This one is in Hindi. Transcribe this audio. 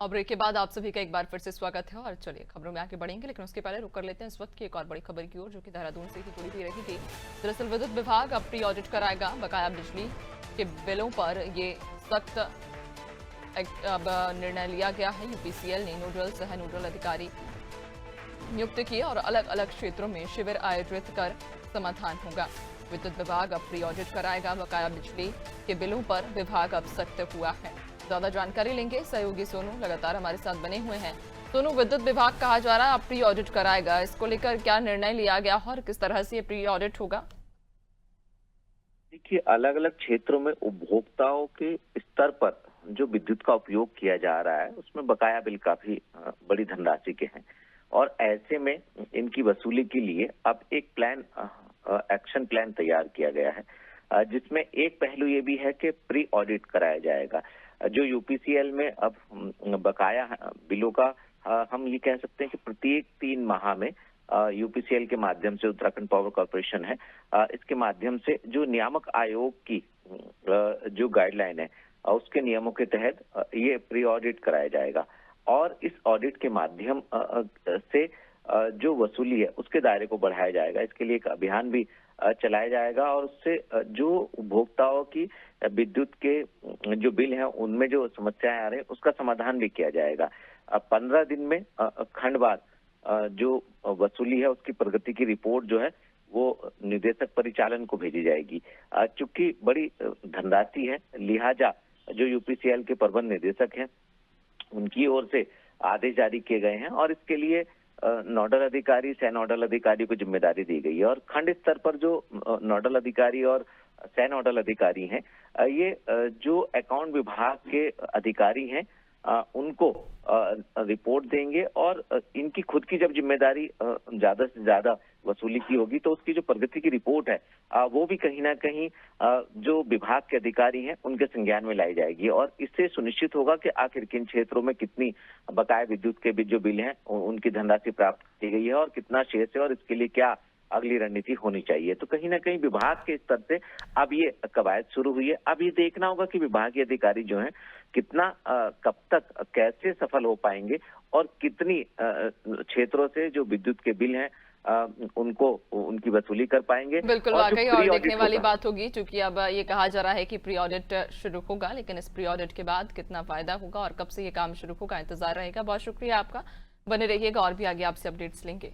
और ब्रेक के बाद आप सभी का एक बार फिर से स्वागत है और चलिए खबरों में आगे बढ़ेंगे, लेकिन उसके पहले रुक कर लेते हैं इस वक्त की एक और बड़ी खबर की ओर, जो कि देहरादून से ही जुड़ी हुई रहेगी। दरअसल विद्युत विभाग अब प्री ऑडिट कराएगा बकाया बिजली के बिलों पर। ये सख्त अब निर्णय लिया गया है। यूपीसीएल ने नोडल सह नोडल अधिकारी नियुक्त किए और अलग अलग क्षेत्रों में शिविर आयोजित कर समाधान होगा। विद्युत विभाग अब प्री ऑडिट कराएगा बकाया बिजली के बिलों पर। विभाग अब सख्त हुआ है। ज्यादा जानकारी लेंगे सहयोगी सोनू लगातार हमारे साथ बने हुए हैं। सोनू, विद्युत विभाग कहा जा रहा है अब प्री ऑडिट कराएगा, इसको लेकर क्या निर्णय लिया गया और किस तरह से ये प्री ऑडिट होगा? देखिए, अलग अलग क्षेत्रों में उपभोक्ताओं के स्तर पर जो विद्युत का उपयोग किया जा रहा है उसमें बकाया बिल काफी बड़ी धनराशि के हैं और ऐसे में इनकी वसूली के लिए अब एक प्लान, एक्शन प्लान तैयार किया गया है, जिसमें एक पहलू ये भी है कि प्री ऑडिट कराया जाएगा। जो यूपीसीएल में अब बकाया बिलों का हम ये कह सकते हैं कि प्रत्येक 3 माह में यूपीसीएल के माध्यम से, उत्तराखंड पावर कॉर्पोरेशन है, इसके माध्यम से जो नियामक आयोग की जो गाइडलाइन है उसके नियमों के तहत ये प्री ऑडिट कराया जाएगा और इस ऑडिट के माध्यम से जो वसूली है उसके दायरे को बढ़ाया जाएगा। इसके लिए एक अभियान भी चलाया जाएगा और उससे जो उपभोक्ताओं की विद्युत के जो बिल हैं उनमें जो समस्याएं आ रही हैं उसका समाधान भी किया जाएगा। 15 दिन में खंडवार जो वसूली है उसकी प्रगति की रिपोर्ट जो है वो निदेशक परिचालन को भेजी जाएगी। चूंकि बड़ी धनराशि है, लिहाजा जो यूपीसीएल के प्रबंध निदेशक हैं उनकी ओर से आदेश जारी किए गए हैं और इसके लिए नोडल अधिकारी, सह नोडल अधिकारी को जिम्मेदारी दी गई है और खंड स्तर पर जो नोडल अधिकारी और सह नोडल अधिकारी हैं, ये जो अकाउंट विभाग के अधिकारी हैं उनको रिपोर्ट देंगे और इनकी खुद की जब जिम्मेदारी ज्यादा से ज्यादा वसूली की होगी तो उसकी जो प्रगति की रिपोर्ट है वो भी कहीं ना कहीं जो विभाग के अधिकारी हैं उनके संज्ञान में लाई जाएगी और इससे सुनिश्चित होगा कि आखिर किन क्षेत्रों में कितनी बकाया विद्युत के जो बिल हैं उनकी धनराशि प्राप्त की गई है और कितना शेष है और इसके लिए क्या अगली रणनीति होनी चाहिए। तो कहीं ना कहीं विभाग के स्तर से अब ये कवायद शुरू हुई है। अब ये देखना होगा कि विभागीय अधिकारी जो हैं कितना कब तक कैसे सफल हो पाएंगे और कितनी क्षेत्रों से जो विद्युत के बिल हैं उनको उनकी वसूली कर पाएंगे। बिल्कुल, वाकई और देखने वाली बात होगी, क्योंकि अब ये कहा जा रहा है कि प्री ऑडिट शुरू होगा, लेकिन इस प्री ऑडिट के बाद कितना फायदा होगा और कब से ये काम शुरू होगा, इंतजार रहेगा। बहुत शुक्रिया आपका, बने रहिएगा और भी आगे आपसे अपडेट्स लेंगे।